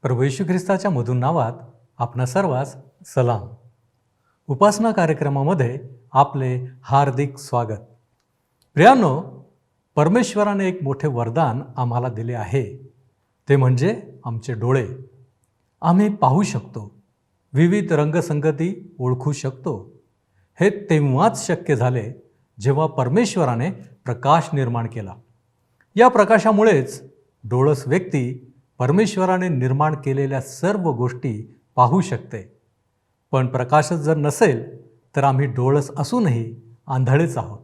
प्रभू येशू ख्रिस्ताच्या मधुर नावात आपणा सर्वांस सलाम. उपासना कार्यक्रमामध्ये आपले हार्दिक स्वागत. प्रियांनो, परमेश्वराने एक मोठे वरदान आम्हाला दिले आहे, ते म्हणजे आमचे डोळे. आम्ही पाहू शकतो, विविध रंगसंगती ओळखू शकतो. हे तेव्हाच शक्य झाले जेव्हा परमेश्वराने प्रकाश निर्माण केला. या प्रकाशामुळेच डोळस व्यक्ती परमेश्वराने निर्माण केलेल्या सर्व गोष्टी पाहू शकते. पण प्रकाशच जर नसेल तर आम्ही डोळस असूनही आंधळेच आहोत.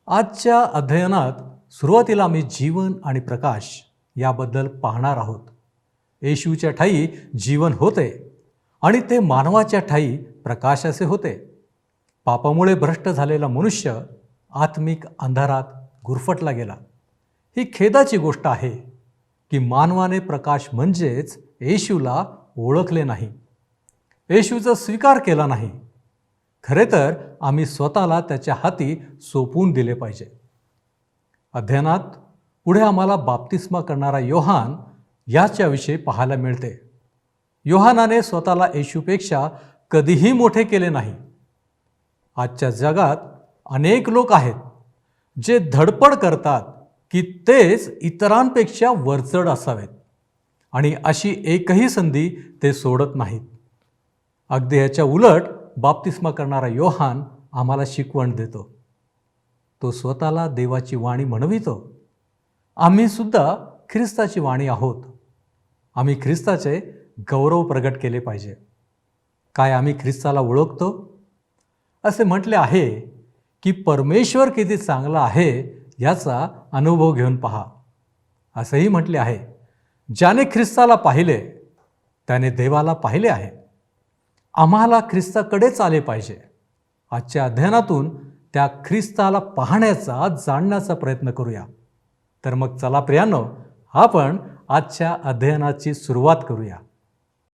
आजच्या अध्ययनात सुरुवातीला आम्ही जीवन आणि प्रकाश याबद्दल पाहणार आहोत. येशूच्या ठायी जीवन होते आणि ते मानवाच्या ठायी प्रकाशाचे होते. पापामुळे भ्रष्ट झालेला मनुष्य आत्मिक अंधारात गुरफटला गेला. ही खेदाची गोष्ट आहे की मानवाने प्रकाश म्हणजेच येशूला ओळखले नाही, येशूचा स्वीकार केला नाही. खरे तर आम्ही स्वतःला त्याच्या हाती सोपवून दिले पाहिजे. अध्ययनात पुढे आम्हाला बाप्तिस्मा करणारा योहान याच्याविषयी पाहायला मिळते. योहानाने स्वतःला येशूपेक्षा कधीही मोठे केले नाही. आजच्या जगात अनेक लोक आहेत जे धडपड करतात की तेच इतरांपेक्षा वरचढ असावेत आणि अशी एकही संधी ते सोडत नाहीत. अगदी याच्या उलट बाप्तिस्मा करणारा योहान आम्हाला शिकवण देतो. तो स्वतःला देवाची वाणी म्हणवितो. आम्ही सुद्धा ख्रिस्ताची वाणी आहोत. आम्ही ख्रिस्ताचे गौरव प्रगट केले पाहिजे. काय आम्ही ख्रिस्ताला ओळखतो? असे म्हटले आहे की परमेश्वर किती चांगला आहे याचा अनुभव घेऊन पहा. असंही म्हटले आहे, ज्याने ख्रिस्ताला पाहिले त्याने देवाला पाहिले आहे. आम्हाला ख्रिस्ताकडेच आले पाहिजे. आजच्या अध्ययनातून त्या ख्रिस्ताला पाहण्याचा, जाणण्याचा प्रयत्न करूया. तर मग चला प्रियांनो, आपण आजच्या अध्ययनाची सुरुवात करूया.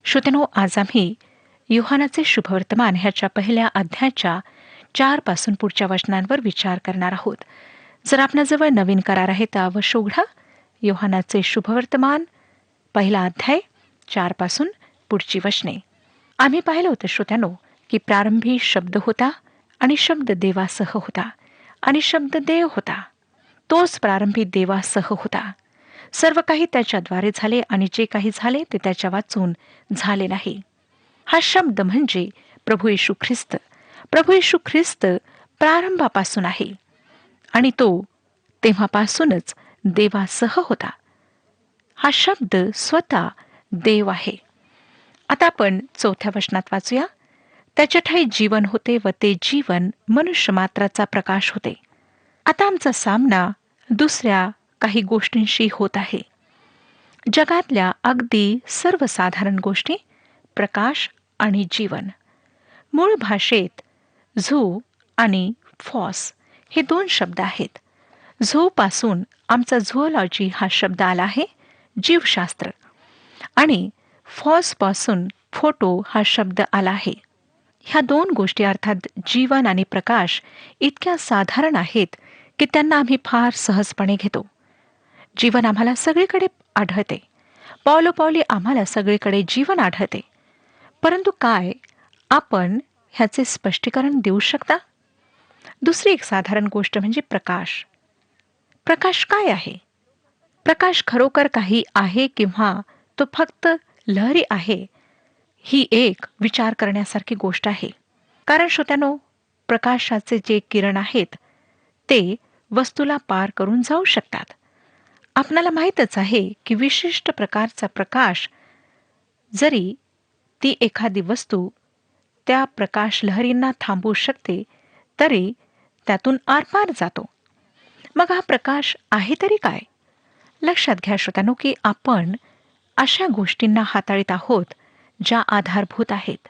श्रोत्यांनो, आज आम्ही योहानाचे शुभवर्तमान ह्याच्या पहिल्या अध्यायाच्या 4 पासून पुढच्या वचनांवर विचार करणार आहोत. जर आपणाजवळ नवीन करार आहे तर अवश्य उघडा. योहानाचे शुभवर्तमान पहिला अध्याय 4 पासून पुढची वचने. आम्ही पाहिलं होतं श्रोत्यांनो की प्रारंभी शब्द होता आणि शब्द देवासह होता आणि शब्द देव होता. तोच प्रारंभी देवासह होता. सर्व काही त्याच्याद्वारे झाले आणि जे काही झाले ते त्याच्या वाचून झाले नाही. हा शब्द म्हणजे प्रभू येशू ख्रिस्त. प्रभू येशू ख्रिस्त प्रारंभापासून आहे आणि तो तेव्हापासूनच देवासह होता. हा शब्द स्वतः देव आहे. आता आपण 4थ्या वचनात वाचूया. त्याच्या ठायी जीवन होते व ते जीवन मनुष्य मात्राचा प्रकाश होते. आता आमचा सामना दुसऱ्या काही गोष्टींशी होत आहे. जगातल्या अगदी सर्वसाधारण गोष्टी, प्रकाश आणि जीवन. मूळ भाषेत झू आणि फॉस हे 2 शब्द आहेत. झू पासून आमचा झुओलॉजी हा शब्द आला आहे, जीवशास्त्र, आणि फॉस पासून फोटो हा शब्द आला आहे. ह्या 2 गोष्टी अर्थात जीवन आणि प्रकाश इतक्या साधारण आहेत की त्यांना आम्ही फार सहजपणे घेतो. जीवन आम्हाला सगळीकडे आढळते. पावलोपावली आम्हाला सगळीकडे जीवन आढळते. परंतु काय आपण ह्याचे स्पष्टीकरण देऊ शकता? दुसरी एक साधारण गोष्ट म्हणजे प्रकाश. प्रकाश काय आहे? प्रकाश खरोखर काही आहे किंवा तो फक्त लहरी आहे? ही एक विचार करण्यासारखी गोष्ट आहे. कारण श्रोत्यांनो, प्रकाशाचे जे किरण आहेत ते वस्तूला पार करून जाऊ शकतात. आपणाला माहीतच आहे की विशिष्ट प्रकारचा प्रकाश, जरी ती एखादी वस्तू त्या प्रकाश लहरींना थांबवू शकते, तरी त्यातून आरपार जातो. मग हा प्रकाश आहे तरी काय? लक्षात घ्या श्रोत्यांनो की आपण अशा गोष्टींना हाताळीत आहोत ज्या आधारभूत आहेत.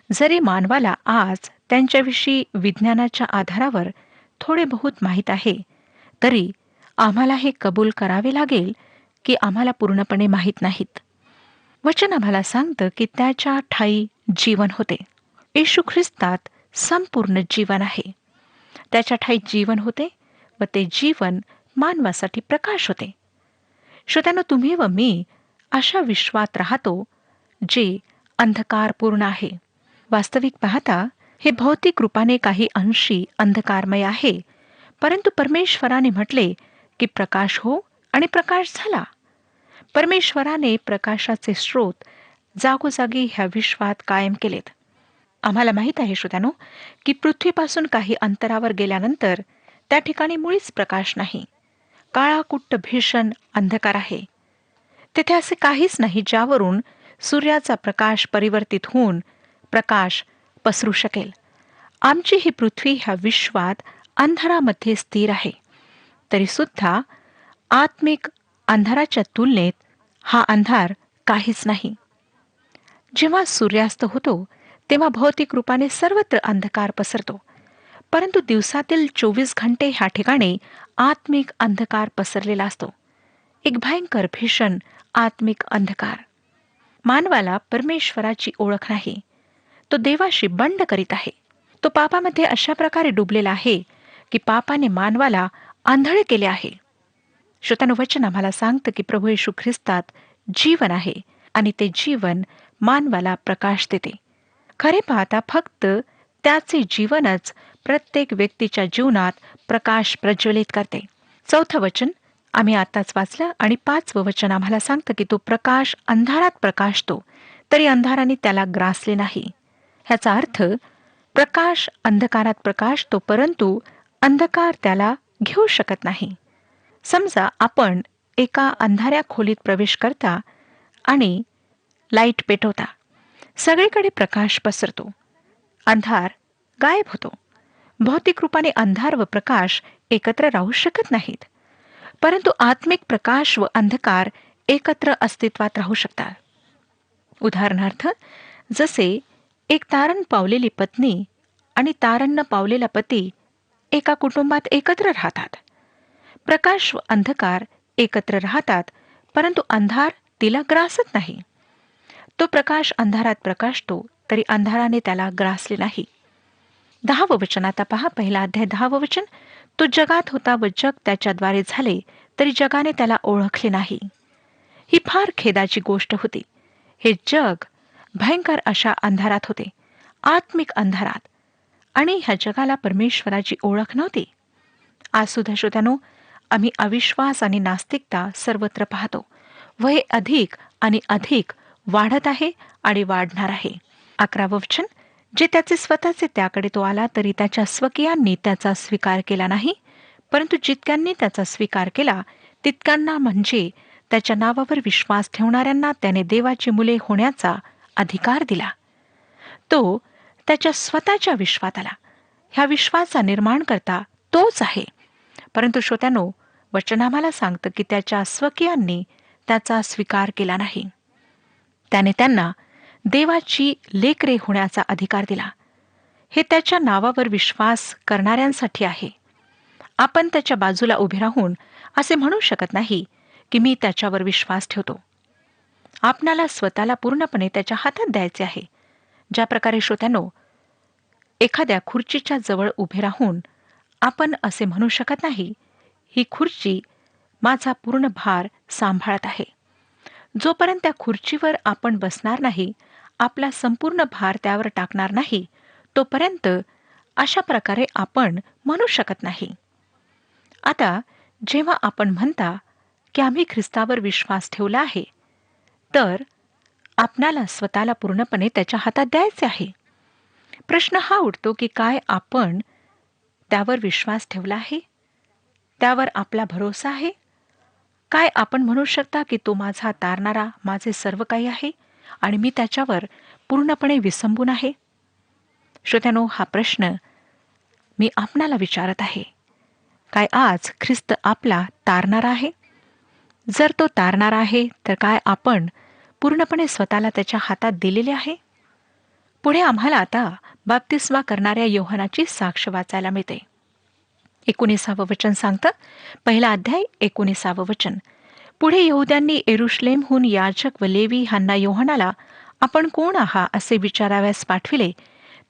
जरी मानवाला आज त्यांच्याविषयी विज्ञानाच्या आधारावर थोडे बहुत माहीत आहे, तरी आम्हाला हे कबूल करावे लागेल की आम्हाला पूर्णपणे माहीत नाहीत. वचन आम्हाला सांगतं की त्याच्या ठायी जीवन होते. येशू ख्रिस्तात संपूर्ण जीवन आहे. त्याच्या ठायी जीवन होते व ते जीवन मानवासाठी प्रकाश होते. श्रोत्यांनो, तुम्ही व मी अशा विश्वात राहतो जे अंधकारपूर्ण आहे. वास्तविक पाहता हे भौतिक रूपाने काही अंशी अंधकारमय आहे, परंतु परमेश्वराने म्हटले की प्रकाश हो आणि प्रकाश झाला. परमेश्वराने प्रकाशाचे स्रोत जागोजागी ह्या विश्वात कायम केलेत. आम्हाला माहीत आहे श्रोत्यानो, की पृथ्वीपासून काही अंतरावर गेल्यानंतर त्या ठिकाणी मुळीच प्रकाश नाही. काळाकुट्ट भीषण अंधकार आहे. तेथे असे काहीच नाही ज्यावरून सूर्याचा प्रकाश परिवर्तित होऊन प्रकाश पसरू शकेल. आमची ही पृथ्वी ह्या विश्वात अंधारामध्ये स्थिर आहे. तरी सुद्धा आत्मिक अंधाराच्या तुलनेत हा अंधार काहीच नाही. जेव्हा सूर्यास्त होतो तेव्हा भौतिक रूपाने सर्वत्र अंधकार पसरतो, परंतु दिवसातील 24 घंटे ह्या ठिकाणी आत्मिक अंधकार पसरलेला असतो. एक भयंकर भीषण आत्मिक अंधकार. मानवाला परमेश्वराची ओळख नाही. तो देवाशी बंड करीत आहे. तो पापामध्ये अशा प्रकारे डुबलेला आहे की पापाने मानवाला आंधळे केले आहे. श्रोत्यानो, वचन आम्हाला सांगतं की प्रभू येशू ख्रिस्तात जीवन आहे आणि ते जीवन मानवाला प्रकाश देते. खरे पाहता फक्त त्याचे जीवनच प्रत्येक व्यक्तीच्या जीवनात प्रकाश प्रज्वलित करते. 4थं वचन आम्ही आताच वाचलं आणि 5वं वचन आम्हाला सांगतं की तो प्रकाश अंधारात प्रकाशतो तरी अंधाराने त्याला ग्रासले नाही. ह्याचा अर्थ प्रकाश अंधकारात प्रकाशतो परंतु अंधकार त्याला घेऊ शकत नाही. समजा आपण एका अंधाऱ्या खोलीत प्रवेश करता आणि लाईट पेटवता. सगळीकडे प्रकाश पसरतो. अंधार गायब होतो. भौतिक रूपाने अंधार व प्रकाश एकत्र राहू शकत नाहीत, परंतु आत्मिक प्रकाश व अंधकार एकत्र अस्तित्वात राहू शकतात. उदाहरणार्थ, जसे एक तारण पावलेली पत्नी आणि तारण न पावलेला पती एका कुटुंबात एकत्र राहतात. प्रकाश व अंधकार एकत्र राहतात, परंतु अंधार तिला ग्रासत नाही. तो प्रकाश अंधारात प्रकाशतो तरी अंधाराने त्याला ग्रासले नाही. 10वं वचन आता पहा. पहिला अध्याय 10वं वचन. तो जगात होता व जग त्याच्याद्वारे झाले तरी जगाने त्याला ओळखले नाही. ही फार खेदाची गोष्ट होती. हे जग भयंकर अशा अंधारात होते, आत्मिक अंधारात, आणि ह्या जगाला परमेश्वराची ओळख नव्हती. आज सुद्धा श्रोत्यानो, आम्ही अविश्वास आणि नास्तिकता सर्वत्र पाहतो व हे अधिक आणि अधिक वाढत आहे आणि वाढणार आहे. 11वं वचन. जे त्याचे स्वतःचे त्याकडे तो आला तरी त्याच्या स्वकीयांनी त्याचा स्वीकार केला नाही, परंतु जितक्यांनी त्याचा स्वीकार केला तितक्यांना म्हणजे त्याच्या नावावर विश्वास ठेवणाऱ्यांना त्याने देवाची मुले होण्याचा अधिकार दिला. तो त्याच्या स्वतःच्या विश्वात आला. ह्या विश्वाचा निर्माण करता तोच आहे. परंतु श्रोत्यानो, वचन आम्हाला सांगतं की त्याच्या स्वकीयांनी त्याचा स्वीकार केला नाही. त्याने त्यांना देवाची लेकरे होण्याचा अधिकार दिला. हे त्याच्या नावावर विश्वास करणाऱ्यांसाठी आहे. आपण त्याच्या बाजूला उभे राहून असे म्हणू शकत नाही की मी त्याच्यावर विश्वास ठेवतो. आपणाला स्वतःला पूर्णपणे त्याच्या हातात द्यायचे आहे. ज्या प्रकारे श्रोत्यानो, एखाद्या खुर्चीच्या जवळ उभे राहून आपण असे म्हणू शकत नाही, ही खुर्ची माझा पूर्ण भार सांभाळत आहे. जोपर्यंत त्या खुर्चीवर आपण बसणार नाही, आपला संपूर्ण भार त्यावर टाकणार नाही, तोपर्यंत अशा प्रकारे आपण म्हणू शकत नाही. आता जेव्हा आपण म्हणता की आम्ही ख्रिस्तावर विश्वास ठेवला आहे, तर आपणाला स्वतःला पूर्णपणे त्याच्या हातात द्यायचे आहे. प्रश्न हा उठतो की काय आपण त्यावर विश्वास ठेवला आहे? त्यावर आपला भरोसा आहे? काय आपण म्हणू शकता की तो माझा तारणारा, माझे सर्व काही आहे आणि मी त्याच्यावर पूर्णपणे विसंबून आहे? श्रोत्यानो, हा प्रश्न मी आपणाला विचारत आहे. काय आज ख्रिस्त आपला तारणारा आहे? जर तो तारणारा आहे, तर काय आपण पूर्णपणे स्वतःला त्याच्या हातात दिलेले आहे? पुढे आम्हाला आता बाप्तिस्मा करणाऱ्या योहानाची साक्ष वाचायला मिळते. 19वं वचन सांगतं. पहिला अध्याय 19वं वचन. पुढे यहुद्यांनी येरुशलेमहून याजक व लेवी ह्यांना योहानाला आपण कोण आहात असे विचाराव्यास पाठविले,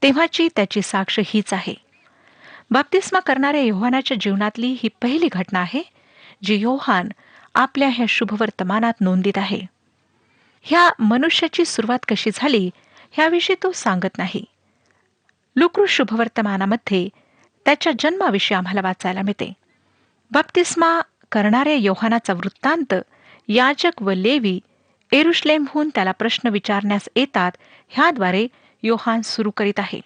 तेव्हाची त्याची साक्ष हीच आहे. बाप्तिस्मा करणाऱ्या योहानाच्या जीवनातली ही पहिली घटना आहे जी योहान आपल्या ह्या शुभवर्तमानात नोंदित आहे. ह्या मनुष्याची सुरुवात कशी झाली ह्याविषयी तो सांगत नाही. लुक्रू शुभवर्तमानामध्ये त्याच्या जन्माविषयी आम्हाला वाचायला मिळते. बप्तिस्मा करणाऱ्या योहानाचा वृत्तांत याजक व लेवी एरुशलेमहून त्याला प्रश्न विचारण्यास येतात, ह्याद्वारे योहान सुरू करीत आहे.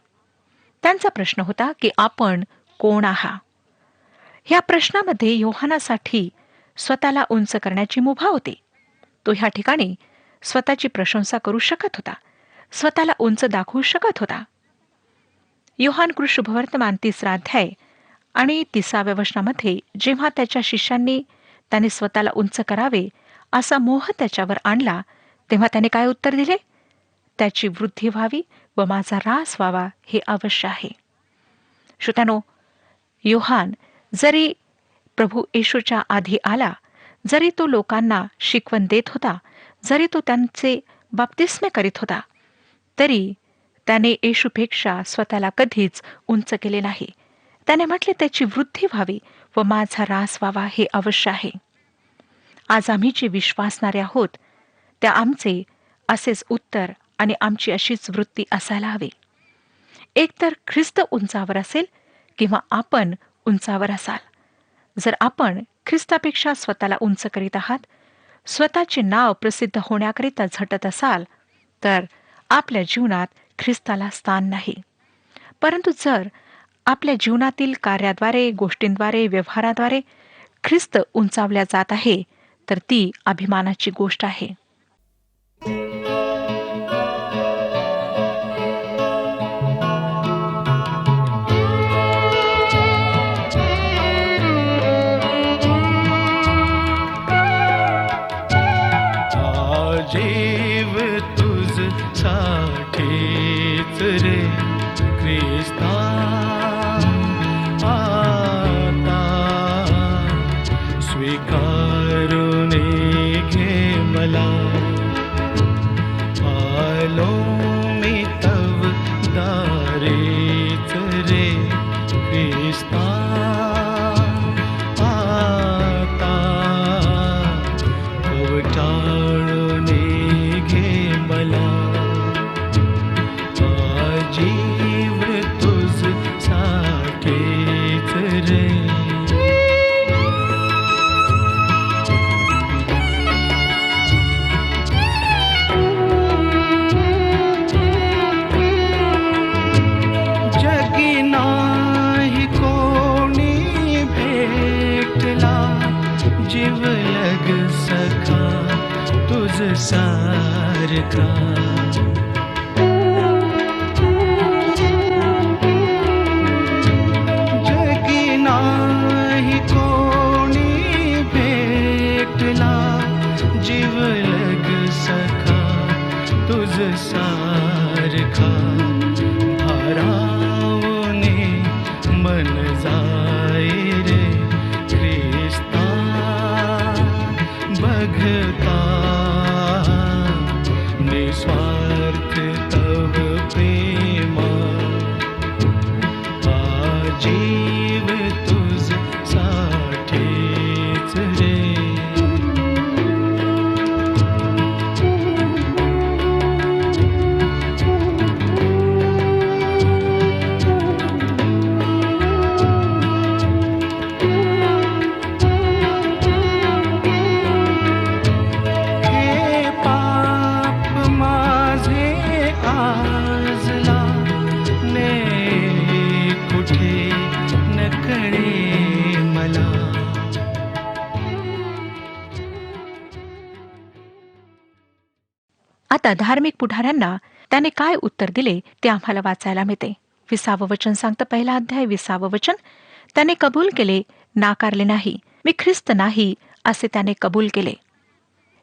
त्यांचा प्रश्न होता की आपण कोण आहात? ह्या प्रश्नामध्ये योहानासाठी स्वतःला उंच करण्याची मुभा होती. तो ह्या ठिकाणी स्वतःची प्रशंसा करू शकत होता, स्वतःला उंच दाखवू शकत होता. योहान शुभवर्तमान 3 अध्याय आणि 30व्या वचनामध्ये जेव्हा त्याच्या शिष्यांनी त्याने स्वतःला उंच करावे असा मोह त्याच्यावर आणला, तेव्हा त्याने काय उत्तर दिले? त्याची वृद्धी व्हावी व माझा ऱ्हास व्हावा हे अवश्य आहे. श्रोत्यानो, योहान जरी प्रभू येशूच्या आधी आला, जरी तो लोकांना शिकवण देत होता, जरी तो त्यांचे बाप्तिस्मे करीत होता, तरी त्याने येशूपेक्षा स्वतःला कधीच उंच केले नाही. त्याने म्हटले त्याची वृद्धी व्हावी व माझा ऱ्हास व्हावा हे अवश्य आहे. आज आम्ही जे विश्वासणारे आहोत, त्या आमचे असेच उत्तर आणि आमची अशीच वृत्ती असायला हवी. एकतर ख्रिस्त उंचावर असेल किंवा आपण उंचावर असाल. जर आपण ख्रिस्तापेक्षा स्वतःला उंच करीत आहात, स्वतःचे नाव प्रसिद्ध होण्याकरिता झटत असाल, तर आपल्या जीवनात ख्रिस्ताला स्थान नाही. परंतु जर आपल्या जीवनातील कार्याद्वारे, गोष्टींद्वारे, व्यवहाराद्वारे ख्रिस्त उंचावल्या जात आहे, तर ती अभिमानाची गोष्ट आहे. जीव तुझ साठीच रे ख्रिस्ता, आता स्वीकारून घे मला. आलो मी तव दारीच रे ख्रिस्ता, आता कवटाळून घे मला. जीव तुझ साठीच रे. जगी नाही कोणी भेटला, जीवलग सखा तुझ सारखा. जगी नाही कोणी भेटला, जीवलग सखा तुझ सारखा. भारावने मन जाई रे ख्रिस्ता, बघता निस्वार्थ तव प्रेमा. जीव तुझ साठीच रे. हे पाप माझे आजला, ने कुठे नकळे मला. आता धार्मिक पुढाऱ्यांना त्याने काय उत्तर दिले ते आम्हाला वाचायला मिळते. 20वं वचन सांगतं, 1 अध्याय 20वं वचन, त्याने कबूल केले, नाकारले नाही. मी ख्रिस्त नाही असे त्याने कबूल केले.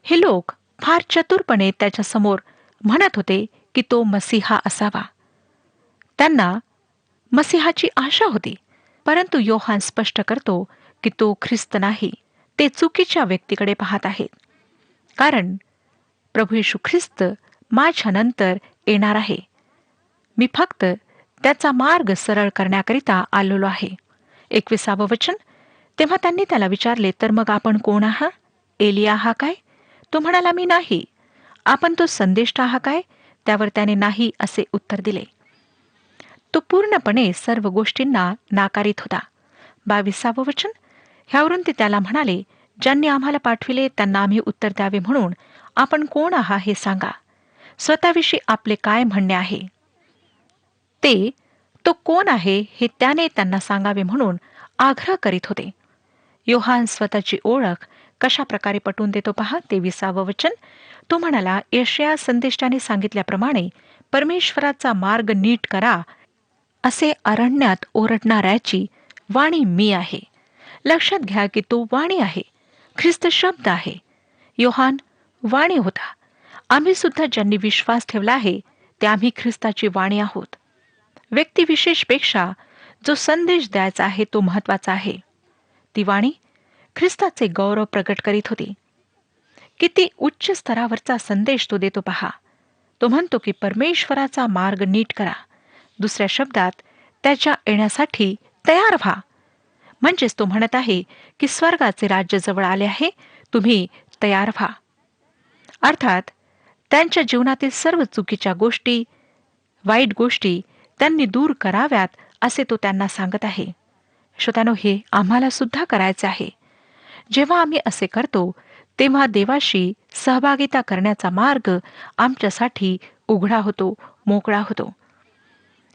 हे लोक फार चतुरपणे त्याच्या समोर म्हणत होते की तो मसीहा असावा. त्यांना मसीहाची आशा होती. परंतु योहान स्पष्ट करतो की तो ख्रिस्त नाही. ते चुकीच्या व्यक्तीकडे पाहत आहेत. कारण प्रभू येशू ख्रिस्त माझ्यानंतर येणार आहे. मी फक्त त्याचा मार्ग सरळ करण्याकरिता आलेलो आहे. 21वं वचन, तेव्हा त्यांनी त्याला विचारले, तर मग आपण कोण आहात? एलिया हा काय? तो म्हणाला, मी नाही. आपण तो संदेष्टा हा काय? त्यावर त्याने नाही असे उत्तर दिले. तो पूर्णपणे सर्व गोष्टींना नाकारीत होता. 22 वचन. ह्यावरून ते त्याला म्हणाले, ज्यांनी आम्हाला पाठविले त्यांना आम्ही उत्तर द्यावे म्हणून आपण कोण आहात हे सांगा. स्वतःविषयी आपले काय म्हणणे आहे ते, तो कोण आहे हे त्याने त्यांना सांगावे म्हणून आग्रह करीत होते. योहान स्वतःची ओळख कशा प्रकारे पटवून देतो पहा. 23 वचन. तो म्हणाला, यशाया संदेष्टाने सांगितल्याप्रमाणे परमेश्वराचा मार्ग नीट करा, असे अरण्यात ओरडणाऱ्याची वाणी मी आहे. लक्षात घ्या की तो वाणी आहे, ख्रिस्त शब्द आहे. योहान वाणी होता. आम्ही सुद्धा ज्यांनी विश्वास ठेवला आहे ते आम्ही ख्रिस्ताची वाणी आहोत. व्यक्तिविशेषपेक्षा जो संदेश द्यायचा आहे तो महत्वाचा आहे. ती वाणी ख्रिस्ताचे गौरव प्रकट करीत होती. किती उच्च स्तरावरचा संदेश तो देतो पहा. तो म्हणतो की परमेश्वराचा मार्ग नीट करा. दुसऱ्या शब्दात त्याच्या येण्यासाठी तयार व्हा. म्हणजेच तो म्हणत आहे की स्वर्गाचे राज्य जवळ आले आहे, तुम्ही तयार व्हा. अर्थात त्यांच्या जीवनातील सर्व चुकीच्या गोष्टी, वाईट गोष्टी त्यांनी दूर कराव्यात असे तो त्यांना सांगत आहे. श्रोत्यानो, हे आम्हाला सुद्धा करायचे आहे. जेव्हा आम्ही असे करतो तेव्हा देवाशी सहभागिता करण्याचा मार्ग आमच्यासाठी उघडा होतो, मोकळा होतो.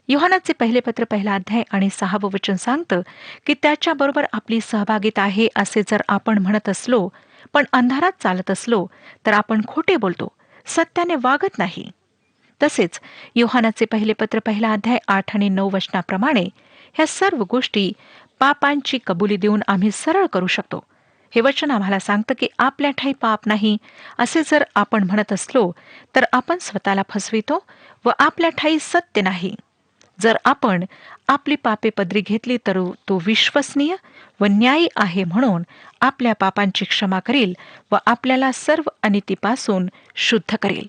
योहानाचे पहिले पत्र 1 अध्याय आणि 6 वचन सांगतं की त्याच्याबरोबर आपली सहभागिता आहे असे जर आपण म्हणत असलो पण अंधारात चालत असलो तर आपण खोटे बोलतो, सत्याने वागत नाही. तसेच योहानाचे पहिले पत्र 1 अध्याय 8 आणि 9 वचनाप्रमाणे ह्या सर्व गोष्टी पापांची कबुली देऊन आम्ही सरळ करू शकतो. हे वचन आम्हाला सांगतं की आपल्या ठाई पाप नाही असे जर आपण म्हणत असलो तर आपण स्वतःला फसवितो व आपल्या ठाई सत्य नाही. जर आपण आपली पापे पदरी घेतली तर तो विश्वसनीय व न्यायी आहे म्हणून आपल्या पापांची क्षमा करील व आपल्याला सर्व अनितीपासून शुद्ध करेल.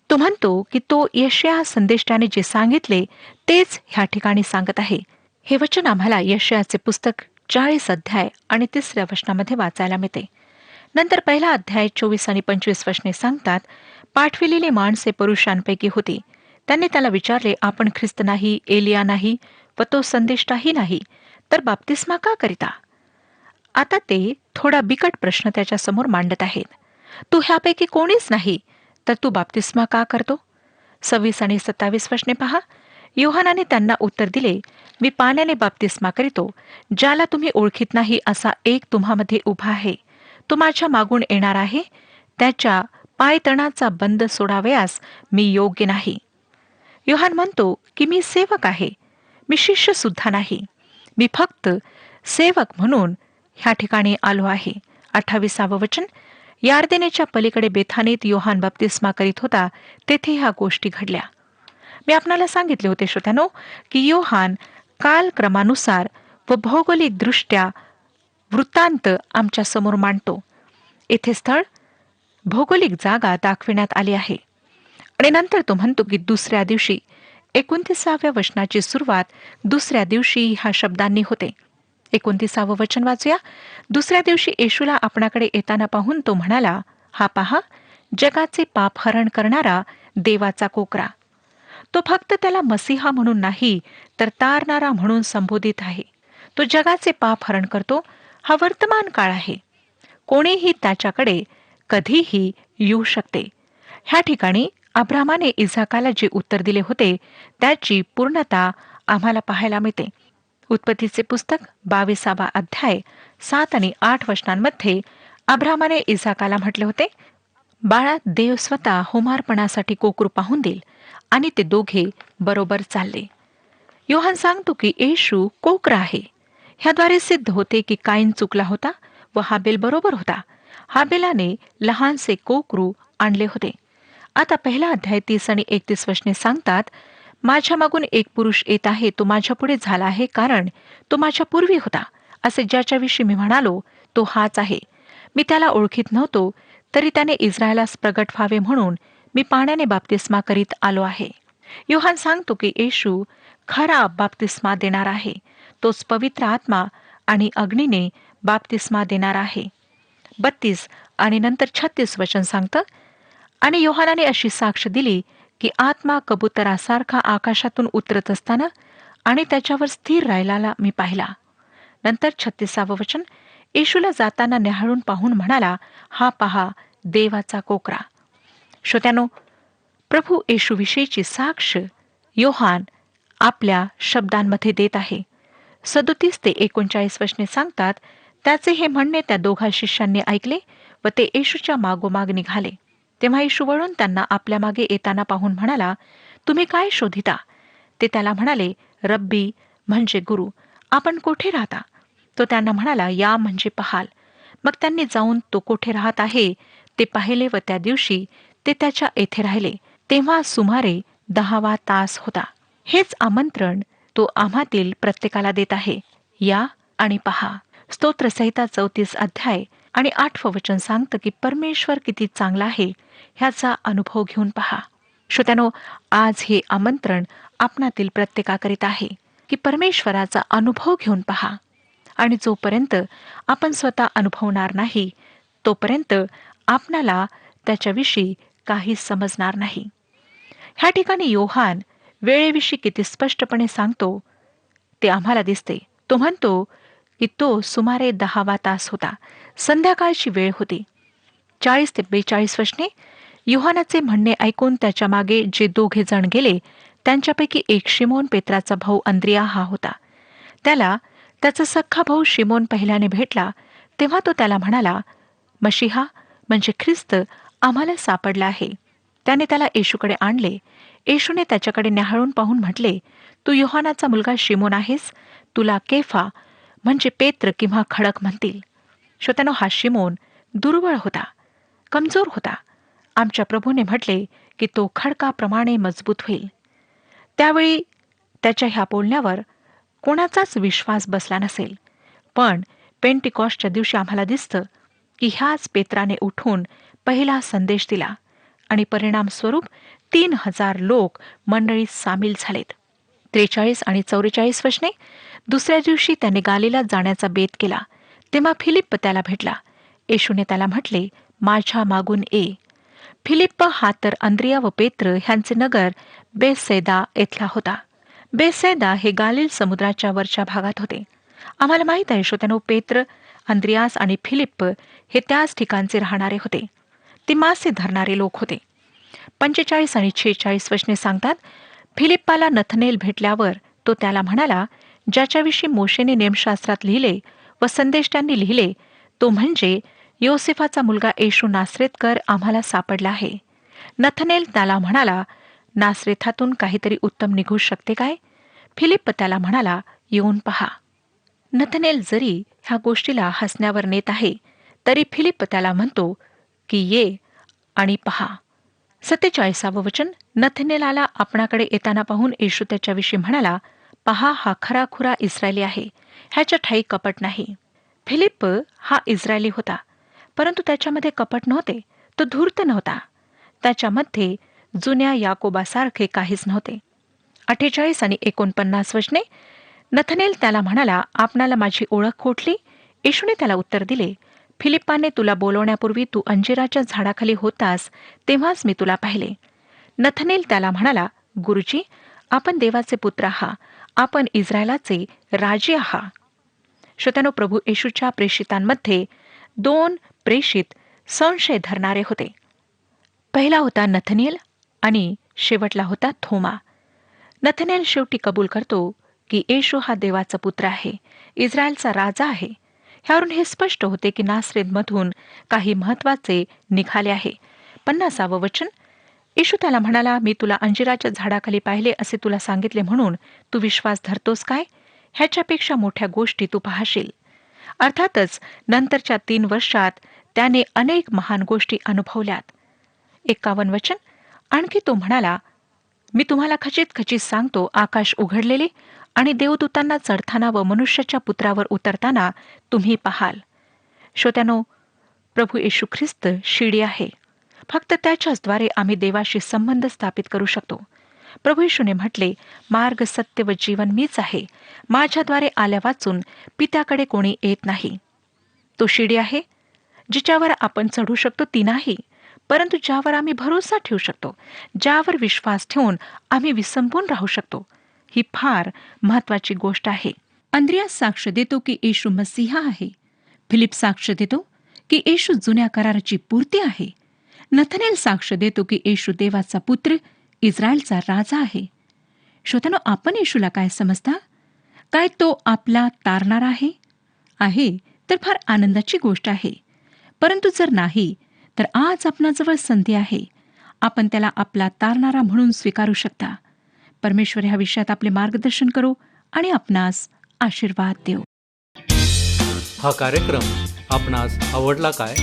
तो म्हणतो की तो यशाया संदेष्टाने जे सांगितले तेच ह्या ठिकाणी सांगत आहे. हे वचन आम्हाला यशायाचे पुस्तक 40 अध्याय आणि 3 वचनामध्ये वाचायला मिळते. नंतर 1 अध्याय 24 आणि 25 वचने सांगतात, पाठविलेली माणसे पुरुषांपैकी होती. त्यांनी त्याला विचारले, आपण ख्रिस्त नाही, एलिया नाही व तो संदेष्टाही नाही, तर बाप्तिस्मा का करिता? आता ते थोडा बिकट प्रश्न त्याच्या समोर मांडत आहेत. तू ह्यापैकी कोणीच नाही तर तू बाप्तिस्मा का करतो? 26 आणि 27 वचने पहा. योहानाने त्यांना उत्तर दिले, मी पाण्याने बाप्तिस्मा करीतो, ज्याला तुम्ही ओळखीत नाही असा एक तुम्हामध्ये उभा आहे. तो माझ्या मागून येणार आहे, त्याच्या पायतणाचा बंद सोडावयास मी योग्य नाही. योहान म्हणतो की मी सेवक आहे, मी शिष्य सुद्धा नाही, मी फक्त सेवक म्हणून ह्या ठिकाणी आलो आहे. 28 वचन. यार्देनेच्या पलीकडे बेथानीत योहान बाप्तिस्मा करीत होता, तेथे ह्या गोष्टी घडल्या. मी आपणाला सांगितले होते श्रोत्यानो की योहान कालक्रमानुसार व भौगोलिकदृष्ट्या वृत्तांत आमच्या समोर मांडतो. येथे स्थळ, भौगोलिक जागा दाखविण्यात आली आहे आणि नंतर तो म्हणतो की दुसऱ्या दिवशी 29व्या वचनाची सुरुवात दुसऱ्या दिवशी ह्या शब्दांनी होते. 29 वचन वाचूया. दुसऱ्या दिवशी येशूला आपणाकडे येताना पाहून तो म्हणाला, हा पहा, जगाचे पाप हरण करणारा देवाचा कोकरा. तो फक्त त्याला मसीहा म्हणून नाही तर तारणारा म्हणून संबोधित आहे. तो जगाचे पाप हरण करतो. हा वर्तमान काळ आहे. कोणीही त्याच्याकडे कधीही येऊ शकते. ह्या ठिकाणी अब्रामाने इसाकाला जे उत्तर दिले होते त्याची पूर्णता आम्हाला पाहायला मिळते. उत्पत्तीचे पुस्तक 22 अध्याय 7 आणि 8 वचनांमध्ये अब्रामाने इसाकाला म्हटले होते, बाळा, देव स्वतः होमार्पणासाठी कोकरू पाहून देईल. आणि ते दोघे बरोबर चालले. योहान सांगतो की येशू कोकरा आहे. ह्याद्वारे सिद्ध होते की काईन चुकला होता व हाबेल बरोबर होता. हाबेलाने लहानसे कोकरू आणले होते. आता 1 अध्याय 30 आणि 31 वचने सांगतात, माझ्या मागून एक पुरुष येत आहे, तो माझ्या पुढे झाला आहे, कारण तो माझ्या पूर्वी होता. असे ज्याच्याविषयी मी म्हणालो तो हाच आहे. मी त्याला ओळखीत नव्हतो, तरी त्याने इस्रायलास प्रगट व्हावे म्हणून मी पाण्याने बाप्तिस्मा करीत आलो आहे. योहान सांगतो की येशू खरा बाप्तिस्मा देणार आहे. तोच पवित्र आत्मा आणि अग्नीने बाप्तिस्मा देणार आहे. 32 आणि नंतर 36 वचन सांगतं, आणि योहानाने अशी साक्ष दिली की आत्मा कबुतरासारखा आकाशातून उतरत असताना आणि त्याच्यावर स्थिर राहिलेला मी पाहिला. नंतर 36वे वचन, येशूला जाताना न्याहाळून पाहून म्हणाला, हा पहा देवाचा कोकरा. श्रोत्यानो, प्रभू येशूविषयीची साक्ष योहान आपल्या शब्दांमध्ये देत आहे. 37 ते 39 वचने सांगतात, त्याचे हे म्हणणे त्या दोघा शिष्यांनी ऐकले व ते येशूच्या मागोमाग निघाले. तेव्हा येशू वळून त्यांना आपल्या मागे येताना पाहून म्हणाला, तुम्ही काय शोधिता? ते त्याला म्हणाले, रब्बी म्हणजे गुरु, आपण कोठे राहता? तो त्यांना म्हणाला, या म्हणजे पहाल. मग त्यांनी जाऊन तो कोठे राहत आहे ते पाहिले व त्या दिवशी ते त्याच्या येथे राहिले. तेव्हा सुमारे 10वा तास होता. हेच आमंत्रण तो आम्हातील प्रत्येकाला देत आहे, या आणि पहा. स्तोत्रसंहिता 34 अध्याय आणि 8वं वचन सांगतं की परमेश्वर किती चांगला आहे ह्याचा अनुभव घेऊन पहा. श्रोत्यानो, आज हे आमंत्रण आपणातील प्रत्येकाकरिता आहे की परमेश्वराचा अनुभव घेऊन पहा. आणि जोपर्यंत आपण स्वतः अनुभवणार नाही तोपर्यंत आपणाला त्याच्याविषयी काही समजणार नाही. ह्या ठिकाणी योहान वेळेविषयी किती स्पष्टपणे सांगतो ते आम्हाला दिसते. तो म्हणतो की तो सुमारे 10वा तास होता, संध्याकाळची वेळ होती. 40 ते 42 वचने, योहानाचे म्हणणे ऐकून त्याच्या मागे जे दोघे जण गेले त्यांच्यापैकी एक शिमोन पेत्राचा भाऊ अंद्रिया हा होता. त्याला त्याचा सख्खा भाऊ शिमोन पहिल्याने भेटला. तेव्हा तो त्याला म्हणाला, मशिहा म्हणजे ख्रिस्त आम्हाला सापडला आहे. त्याने त्याला येशूकडे आणले. येशूने त्याच्याकडे न्याहाळून पाहून म्हटले, तू योहानाचा मुलगा शिमोन आहेस. तुला केफा म्हणजे पेत्र किंवा खडक म्हणतील. श्रोत्यानो, हा शिमोन दुर्बळ होता, कमजोर होता. आमच्या प्रभूने म्हटले की तो खडकाप्रमाणे मजबूत होईल. त्यावेळी त्याच्या ह्या बोलण्यावर कोणाचाच विश्वास बसला नसेल. पण पेंटिकॉस्टच्या दिवशी आम्हाला दिसतं की ह्याच पेत्राने उठून पहिला संदेश दिला आणि परिणामस्वरूप 3000 लोक मंडळीत सामील झालेत. 43 आणि 44 वचने, दुसऱ्या दिवशी त्याने गालीलात जाण्याचा बेत केला. तेव्हा फिलिप्प त्याला भेटला. येशूने त्याला म्हटले, माझ्या मागून ये. फिलिप्प हा तर अंद्रिया व पेत्र ह्यांचे नगर बेसैदा येथला होता. बेसैदा हे गालिल समुद्राच्या वरच्या भागात होते. आम्हाला माहीत आहे श्रोत्यानो, पेत्र, अंद्रियास आणि फिलिप्प हे त्याच ठिकाणचे राहणारे होते. ते मासे धरणारे लोक होते. 45 आणि 46 वचने सांगतात, फिलिप्पाला नथनेल भेटल्यावर तो त्याला म्हणाला, ज्याच्याविषयी मोशेने नेमशास्त्रात लिहिले व संदेष्टांनी लिहिले, तो म्हणजे योसेफाचा मुलगा येशू नासरेतकर आम्हाला सापडला आहे. नथनेल त्याला म्हणाला, नासरेथातून काहीतरी उत्तम निघू शकते काय? फिलिप्प त्याला म्हणाला, येऊन पहा. नथनेल जरी ह्या गोष्टीला हसण्यावर नेत आहे तरी फिलिप्प त्याला म्हणतो की ये आणि पहा. 47वे वचन, नथनेलाला आपणाकडे येताना पाहून येशू त्याच्याविषयी म्हणाला, पहा हा खराखुरा इस्रायली आहे, ह्याच्या ठाई कपट नाही. फिलिप्प हा इस्रायली होता, परंतु त्याच्यामध्ये कपट नव्हते. तो धूर्त नव्हता. त्याच्यामध्ये जुन्या याकोबासारखे काहीच नव्हते. 48 आणि 49 वचने, नथनेल त्याला म्हणाला, आपणाला माझी ओळख कोठली? येशूने त्याला उत्तर दिले, फिलिप्पाने तुला बोलवण्यापूर्वी तू अंजिराच्या झाडाखाली होतास तेव्हाच मी तुला पाहिले. नथनेल त्याला म्हणाला, गुरुजी, आपण देवाचे पुत्र आहात, आपण इस्रायलाचे राजे आहात. श्रोत्यानो, प्रभू येशूच्या प्रेषितांमध्ये 2 प्रेषित संशय धरणारे होते. पहिला होता नथनेल आणि शेवटला होता थोमा. नथनेल शेवटी कबूल करतो की येशू हा देवाचा पुत्र आहे, इस्रायलचा राजा आहे. ह्यावरून हे स्पष्ट होते की नासरेतमधून काही महत्वाचे निघाले आहे. 50वे वचन, येशू त्याला म्हणाला, मी तुला अंजिराच्या झाडाखाली पाहिले असे तुला सांगितले म्हणून तू विश्वास धरतोस काय? ह्याच्यापेक्षा मोठ्या गोष्टी तू पाहशील. अर्थातच नंतरच्या 3 वर्षात त्याने अनेक महान गोष्टी अनुभवल्यात. 51 वचन, आणखी तो म्हणाला, मी तुम्हाला खचित खचित सांगतो, आकाश उघडलेले आणि देवदूतांना चढताना व मनुष्याच्या पुत्रावर उतरताना तुम्ही पाहाल. श्रोत्यानो, प्रभू येशू ख्रिस्त शिडी आहे. फक्त त्याच्याचद्वारे आम्ही देवाशी संबंध स्थापित करू शकतो. प्रभू येशूने म्हटले, मार्ग, सत्य व जीवन मीच आहे. माझ्याद्वारे आल्या वाचून पित्याकडे कोणी येत नाही. तो शिडी आहे, जिच्यावर आपण चढू शकतो ती नाही, परंतु ज्यावर आम्ही भरोसा ठेवू शकतो, ज्यावर विश्वास ठेवून आम्ही विसंबून राहू शकतो, ही फार महत्वाची गोष्ट आहे. अंद्रियास साक्ष देतो की येशू मसीहा आहे. फिलिप साक्ष देतो की येशू जुन्या कराराची पूर्ती आहे. नथनेल साक्ष देतो की येशू देवाचा पुत्र, इस्रायलचा राजा आहे. श्रोत्यानो, आपण येशूला काय समजता? काय तो आपला तारणारा आहे तर फार आनंदाची गोष्ट आहे. परंतु जर नाही, तर आज आपणाजवळ संधी आहे. आपण त्याला आपला तारणारा म्हणून स्वीकारू शकता. परमेश्वर ह्या विषयात आपले मार्गदर्शन करो आणि आपणास आशीर्वाद देऊ. हा कार्यक्रम आपणास आवडला काय?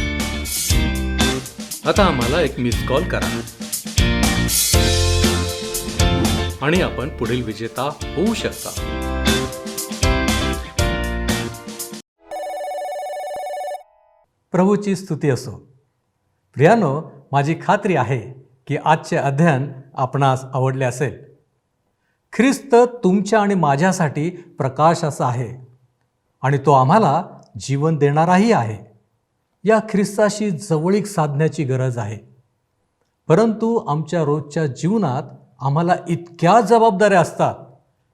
आता आम्हाला एक मिस कॉल करा आणि आपण पुढील विजेता होऊ शकता. प्रभूची स्तुती असो. प्रियानो, माझी खात्री आहे की आजचे अध्ययन आपणास आवडले असेल. ख्रिस्त तुमच्या आणि माझ्यासाठी प्रकाश असा आहे आणि तो आम्हाला जीवन देणाराही आहे. या ख्रिस्ताशी जवळीक साधण्याची गरज आहे. परंतु आमच्या रोजच्या जीवनात आम्हाला इतक्या जबाबदाऱ्या असतात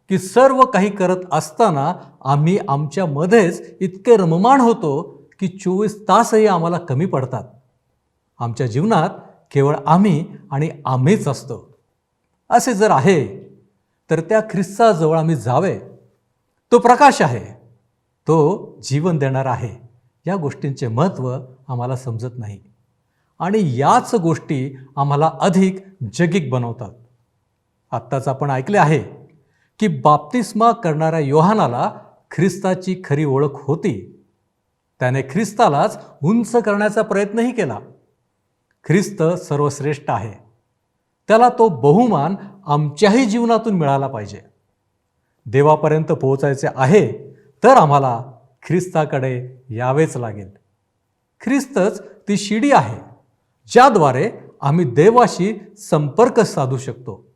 की सर्व काही करत असताना आम्ही आमच्यामध्येच इतके रममाण होतो की 24 तासही आम्हाला कमी पडतात. आमच्या जीवनात केवळ आम्ही आणि आम्हीच असतो. असे जर आहे तर त्या ख्रिस्ताजवळ आम्ही जावे. तो प्रकाश आहे, तो जीवन देणारा आहे. या गोष्टींचे महत्त्व आम्हाला समजत नाही आणि याच गोष्टी आम्हाला अधिक जगिक बनवतात. आत्ताच आपण ऐकले आहे की बाप्तिस्मा करणाऱ्या योहानाला ख्रिस्ताची खरी ओळख होती. त्याने ख्रिस्तालाच उंच करण्याचा प्रयत्नही केला. ख्रिस्त सर्वश्रेष्ठ आहे. त्याला तो बहुमान आमच्याही जीवनातून मिळाला पाहिजे. देवापर्यंत पोहोचायचे आहे तर आम्हाला ख्रिस्ताकडे यावेच लागेल. ख्रिस्तच ती शिडी आहे ज्याद्वारे आम्ही देवाशी संपर्क साधू शकतो.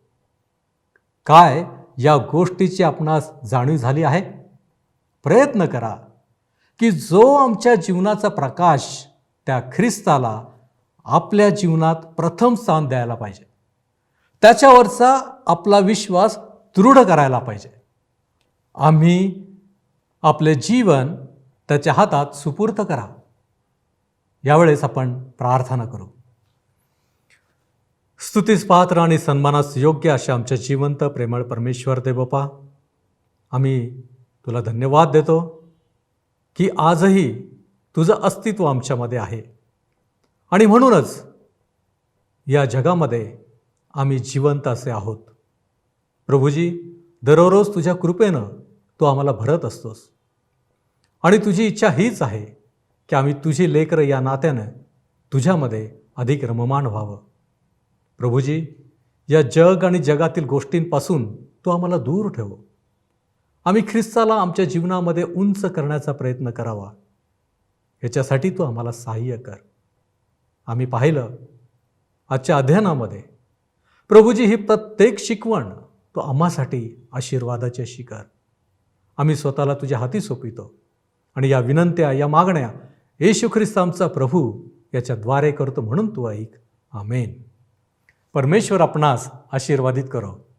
काय या गोष्टीची आपणास जाणीव झाली आहे? प्रयत्न करा की जो आमच्या जीवनाचा प्रकाश त्या ख्रिस्ताला आपल्या जीवनात प्रथम स्थान द्यायला पाहिजे. त्याच्यावरचा आपला विश्वास दृढ करायला पाहिजे. आम्ही आपले जीवन त्याच्या हातात सुपूर्त करा. यावेळेस आपण प्रार्थना करू. स्तुतीस पात्र आणि सन्मानास योग्य अशा आमच्या जिवंत प्रेमळ परमेश्वर देवबापा, आम्ही तुला धन्यवाद देतो की आजही तुझं अस्तित्व आमच्यामध्ये आहे आणि म्हणूनच या जगामध्ये आम्ही जिवंत असे आहोत. प्रभूजी, दररोज तुझ्या कृपेनं तू आम्हाला भरत असतोस आणि तुझी इच्छा हीच आहे की आम्ही तुझी लेकरं या नात्यानं तुझ्यामध्ये अधिक रममाण व्हावं. प्रभूजी, या जग आणि जगातील गोष्टींपासून तू आम्हाला दूर ठेव. आम्ही ख्रिस्ताला आमच्या जीवनामध्ये उंच करण्याचा प्रयत्न करावा, याच्यासाठी तू आम्हाला सहाय्य कर. आम्ही पाहिलं आजच्या अध्ययनामध्ये प्रभूजी, ही प्रत्येक शिकवण तो आम्हासाठी आशीर्वादाची अशी कर. आम्ही स्वतःला तुझ्या हाती सोपितो आणि या विनंत्या, या मागण्या येशू ख्रिस्त आमचा प्रभू याच्याद्वारे करतो म्हणून तू ऐक. आमेन. परमेश्वर आपणास आशीर्वादित करो.